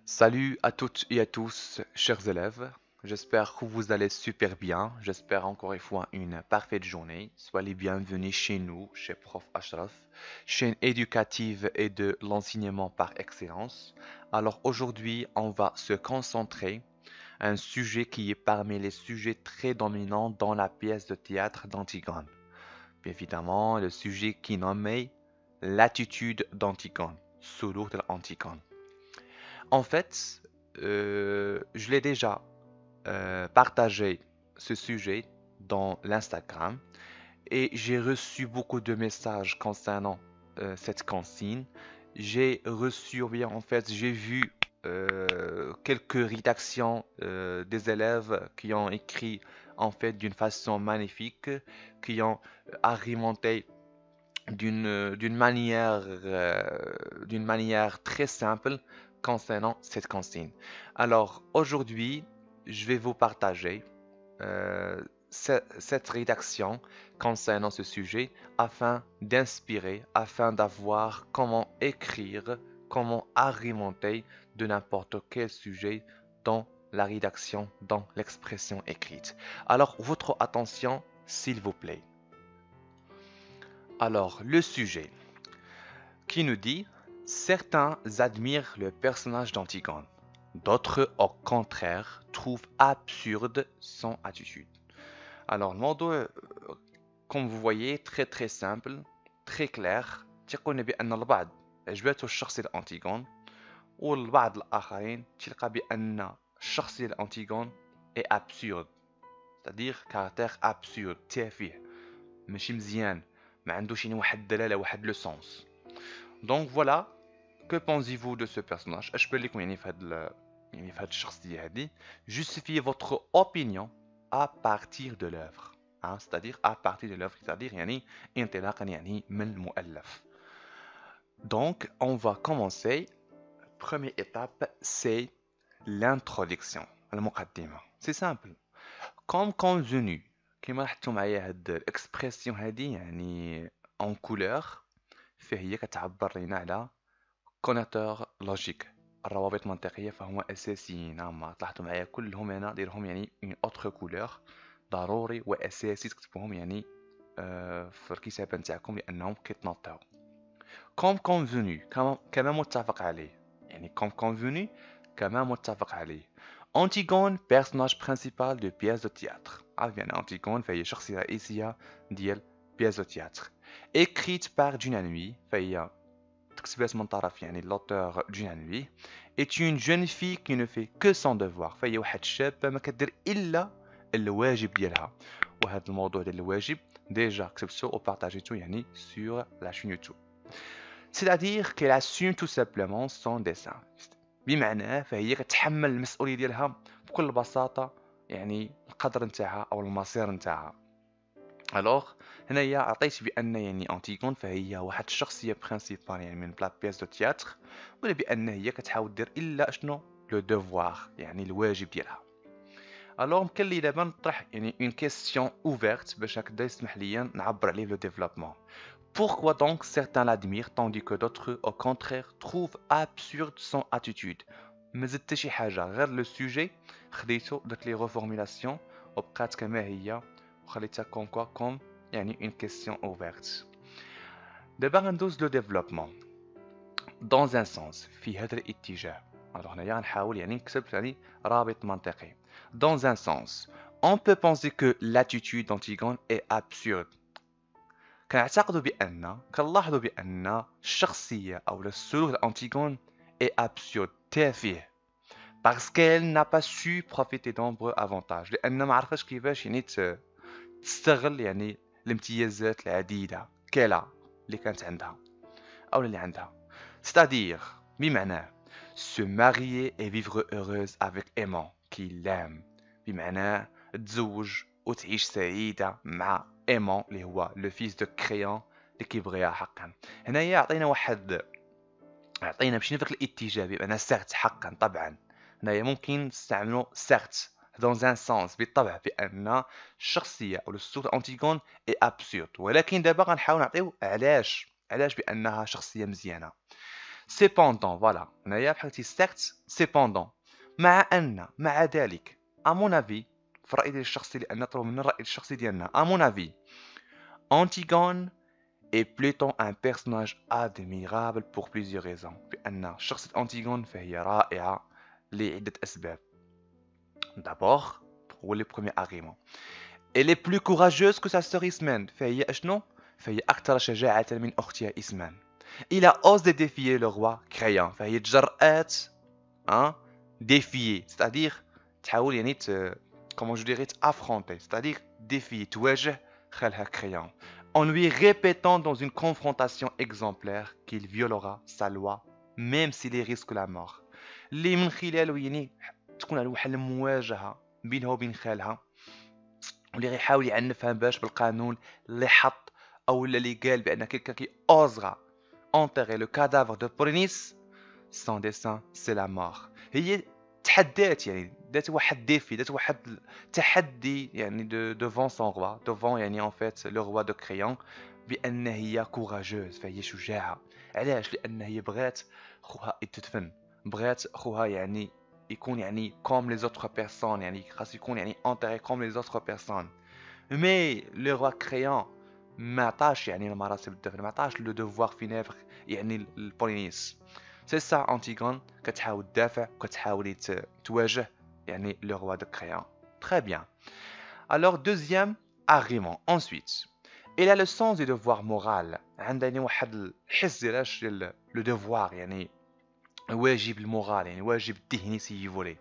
Salut à toutes et à tous, chers élèves. J'espère que vous allez super bien. J'espère encore une fois une parfaite journée. Soyez les bienvenus chez nous, chez Prof Ashraf, chaîne éducative et de l'enseignement par excellence. Alors aujourd'hui, on va se concentrer à un sujet qui est parmi les sujets très dominants dans la pièce de théâtre d'Antigone. Bien évidemment, le sujet qui est nommé l'attitude d'Antigone, sous de l'Antigone. En fait, je l'ai déjà partagé ce sujet dans l'Instagram et j'ai reçu beaucoup de messages concernant cette consigne. J'ai reçu, ou bien en fait, j'ai vu quelques rédactions des élèves qui ont écrit en fait d'une façon magnifique, qui ont argumenté d'une manière très simple concernant cette consigne. Alors aujourd'hui, je vais vous partager cette rédaction concernant ce sujet afin d'inspirer, afin d'avoir comment écrire, comment argumenter de n'importe quel sujet dans la rédaction, dans l'expression écrite. Alors, votre attention, s'il vous plaît. Alors, le sujet qui nous dit certains admirent le personnage d'Antigone, d'autres au contraire trouvent absurde son attitude. Alors le mot, comme vous voyez, très simple, très clair. تقول بأن البعض عجبته الشخصية الأنتيغون والبعض الآخرين تلقى بأن الشخصية الأنتيغون est absurde, c'est-à-dire caractère absurde, تافه، ماشي مزيان، ما عندوش يعني واحد الدلالة واحد لو سونس. Donc voilà, que pensez-vous de ce personnage? اش بان لكم يعني في هاد الشخصية هادي؟ Justifiez votre opinion à partir de l'œuvre. Hein, c'est-à-dire à partir de l'œuvre, c'est-à-dire يعني انطلاقا يعني من المؤلف. Donc on va commencer. Première étape, c'est l'introduction, المقدمة. C'est simple. Comme convenu, كما لاحظتوا معايا هاد الاكسبرسيون هادي يعني en couleur فهي كتعبر لينا على كوناتور لوجيك، الروابط المنطقية فهما أساسيين. هما طلعتوا معايا كلهم هنا ديرهم يعني اون اوتر كولور، ضروري وأساسي تكتبوهم يعني في الكتابة نتاعكم لأنهم كيتنطيو. كوم كونفوني كما متفق عليه، يعني كوم كونفوني كما متفق عليه. أنتيغون بيرسوناج برينسيبال دو بياس دو تياتر. عارف يعني أنتيغون فهي شخصية رئيسية ديال بياس دو تياتر. écrite par Junanui فهي تكتبات من طرف يعني l'auteur Junanui est une jeune fille qui ne fait que son devoir. فهي واحد الشابة ما كدير إلا الواجب ديالها. وهذا الموضوع ديال الواجب ديجا كتبته وبارطاجيتو يعني sur la chaîne YouTube. C'est-à-dire qu'elle assume tout simplement son dessin. بمعنى فهي كتحمل المسؤولية ديالها بكل بساطة، يعني القدر نتاعها أو المصير نتاعها. الوغ هنايا عطيت بان يعني انتيغون فهي واحد الشخصيه برينسيبال يعني من بلا بيس دو تياتر، ولا بان هي كتحاول دير الا شنو لو دوفوار يعني الواجب ديالها. الوغ يمكن لي دابا نطرح يعني اون كيسيون اوفيرت باش هكذا يسمح لي نعبر عليه لو ديفلوبمون. Pourquoi donc certains l'admirent tandis que d'autres au contraire trouvent absurde son attitude؟ ما زدت شي حاجه غير لو سوجي، خديتو درت لي ريفورميلاسيون وبقات كما هي وخليتها كوم يعني une question ouverte. دابا غندوز لو ديفلوبمون dans un sens في هذا الاتجاه. alors هنايا غنحاول يعني نكتب يعني رابط منطقي. dans un sens on peut penser que l'attitude d'Antigone est absurde. كنعتقد كنلاحظوا بان الشخصيه او السلوك d'Antigone est absurde، تافه، parce qu'elle n'a pas su profiter de nombreux avantages، لان ما عرفتش كيفاش يعني تستغل يعني الامتيازات العديدة كلا اللي كانت عندها أو اللي عندها. c'est-à-dire بمعنى se marier et vivre heureuse avec aimant qui l'aime، بمعنى تزوج وتعيش سعيدة مع aimant اللي هو le fils de Créon اللي كيبغيها حقا. هنايا عطينا مشينا في الاتجاه بمعنى certes حقا طبعا. هنايا ممكن نستعملوا certes dans un sens بالطبع بان الشخصيه او السلوك انتيغون اي ابسورد، ولكن دابا غنحاول نعطيو علاش بانها شخصيه مزيانه. cependant voilà هنايا بحال certes cependant مع ذلك à mon avis في الرأي ديالي الشخصي لأن نطلب من الرأي الشخصي ديالنا à mon avis Antigone est plutôt un personnage admirable pour plusieurs raisons بأن شخصية أنتيغون فهي رائعة لعدة أسباب d'abord هو le premier argument elle est plus courageuse que sa sœur Ismène فهي أشنو؟ فهي أكثر شجاعة من أختها إسمان il a osé défier le roi Créon فهي تجرأت défier c'est-à-dire تحاول يعني comment je dirais affronter c'est-à-dire défier تواجه خالها Créon en lui répétant dans une confrontation exemplaire qu'il violera sa loi même s'il risque la mort اللي من خلاله يعني تكون على واحد المواجهة بينها وبين خالها واللي غيحاول يعنفها باش بالقانون اللي حط او اللي قال بان كيلكا كي اوزغا enterrer le cadavre de Polynice sans dessein c'est la mort هي تحدات يعني دات واحد ديفي دات واحد تحدي يعني devant son roi devant يعني en fait le roi de Créon بان هي كوراجوز فهي شجاعه علاش لان هي بغات خوها يتدفن بغات خوها يعني يكون يعني comme les autres personnes يعني خاص يكون يعني enterré comme les autres personnes mais le roi Créon ما عطاش يعني المراسم الدفن ما عطاش لو دوفوار فينيفر يعني البولينيس سي سا انتيغون كتحاول تدافع وكتحاول تواجه يعني لو روا دو كريون très bien alors deuxième argument ensuite il a le sens du devoir moral عندها يعني واحد الحس ديال لو دوفوار يعني واجب المورال يعني واجب الذهني سي فولي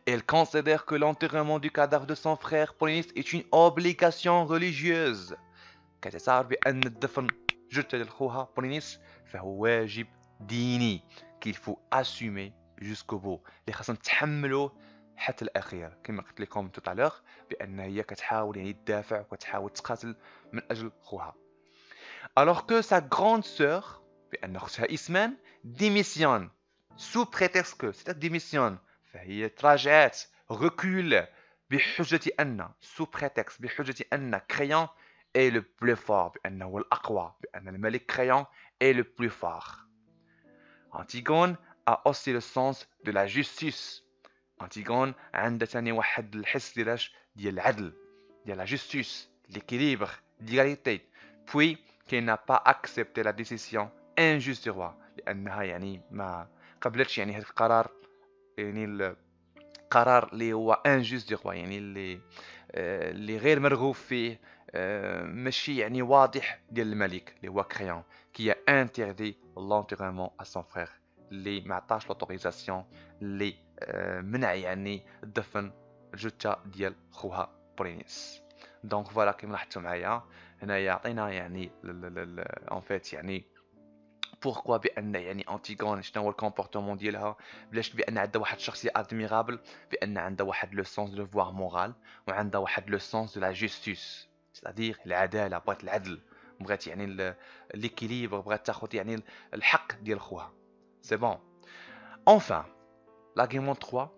Elle considère que l'enterrement du cadavre de son frère Polynice est une obligation religieuse. كتعتبر بأن الدفن جثة ديال خوها بولينيس فهو واجب ديني qu'il faut assumer jusqu'au bout اللي خاصنا نتحملوه حتى الأخير كما قلت لكم tout à l'heure بأن هي كتحاول يعني تدافع وكتحاول تقاتل من أجل خوها. Alors que sa grande sœur بأن أختها إسمان démissionne sous prétexte que c'est démissionne فهي تراجعات recule بحجة أن sous prétexte بحجة أن Créon est le plus fort بأنه هو الأقوى بأن الملك Créon est le plus fort. Antigone a aussi le sens de la justice. Antigone عندها ثاني واحد الحس ديال العدل ديال la justice, l'équilibre, l'égalité. Puis qu'elle n'a pas accepté la décision injuste du roi لأنها يعني ما قبلتش يعني هذا القرار يعني القرار اللي هو injuste du roi يعني اللي غير مرغوب فيه ماشي يعني واضح ديال الملك اللي هو كريون qui a interdit l'enterrement à son frère اللي ما عطاش l'autorisation اللي منع يعني دفن الجثة ديال خوها بولينيس. دونك فوالا كيما لاحظتوا معايا هنايا عطينا يعني en fait يعني pourquoi بان يعني انتيغون شنو هو الكومبورتمون ديالها بلاش بان عندها واحد الشخصيه ادميرابل بان عندها واحد لو سونس دو فوار مورال وعندها واحد لو سونس دو لا جوستيس c'est-à-dire العداله بغات العدل بغات يعني ليكيليبر بغات تاخذ يعني الحق ديال خوها سي بون enfin l'argument 3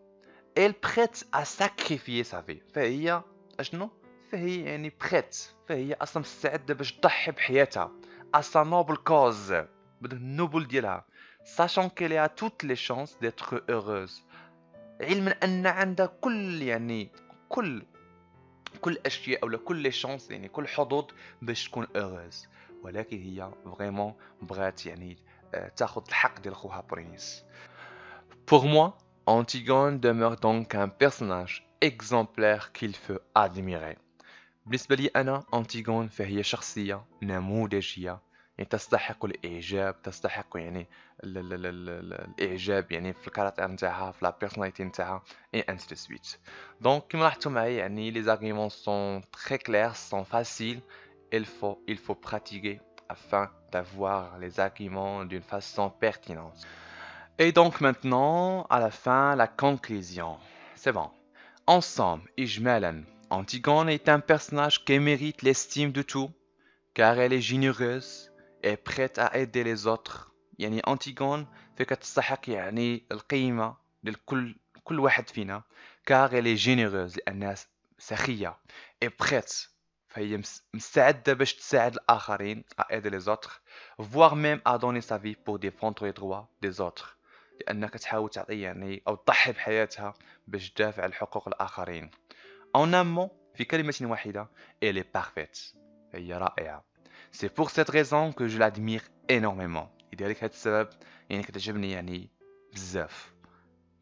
elle prête à sacrifier sa vie فهي اشنو فهي يعني prête فهي اصلا مستعده باش تضحي بحياتها à sa noble cause بالنوبل ديالها sachant qu'elle a toutes les chances d'être heureuse علما ان عندها كل يعني كل اشياء او كل شانس يعني كل حظوظ باش تكون heureuse ولكن هي فريمون بغات يعني تاخذ الحق ديال خوها برينيس. Pour moi Antigone demeure donc un personnage exemplaire qu'il faut admirer. بالنسبه لي انا أنتيغون فهي شخصيه نموذجيه يعني تستحق الإعجاب تستحق يعني الإعجاب يعني في الكاركتر نتاعها في لا بيرسوناليتي نتاعها et ainsi de suite. Donc كما لاحظتوا معايا يعني les arguments sont très clairs sont faciles il faut pratiquer afin d'avoir les arguments d'une façon pertinente. Et donc maintenant à la fin la conclusion. C'est bon. Ensemble إجمالا Antigone est un personnage qui mérite l'estime de tout car elle est généreuse et prête à aider les autres. يعني أنتيغون فيك تستحق يعني القيمة لكل واحد فينا car elle est généreuse لأنها سخية et prête فهي مستعدة باش تساعد الآخرين à aider les autres voire même à donner sa vie pour défendre les droits des autres لأنها كتحاول تعطي يعني أو تضحي بحياتها باش تدافع على حقوق الآخرين. En un mot في كلمة واحدة elle est parfaite هي رائعة. C'est pour cette raison que je l'admire énormément. لذلك هذا السبب يعني كتعجبني يعني بزاف.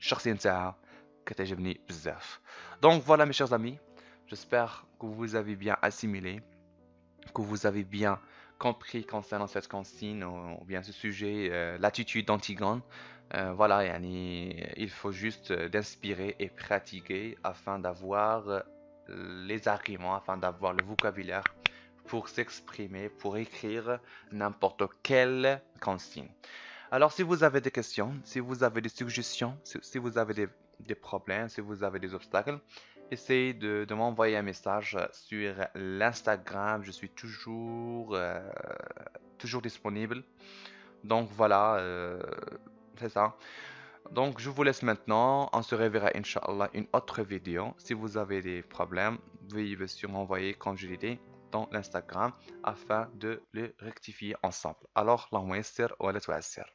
الشخصية نتاعها كتعجبني بزاف. Donc voilà mes chers amis, j'espère que vous avez bien assimilé, que vous avez bien compris concernant cette consigne ou bien ce sujet, l'attitude d'Antigone. Voilà, yani, il faut juste d'inspirer et pratiquer afin d'avoir les arguments, afin d'avoir le vocabulaire pour s'exprimer, pour écrire n'importe quelle consigne. Alors, si vous avez des questions, si vous avez des suggestions, si vous avez des problèmes, si vous avez des obstacles, essayez de m'envoyer un message sur l'Instagram. Je suis toujours disponible. Donc voilà, c'est ça. Donc je vous laisse maintenant. On se reverra, Inch'Allah, une autre vidéo. Si vous avez des problèmes, veuillez bien sûr m'envoyer, comme je l'ai dit, dans l'Instagram afin de les rectifier ensemble. Alors, Allahumma yassir wa la tu'assir.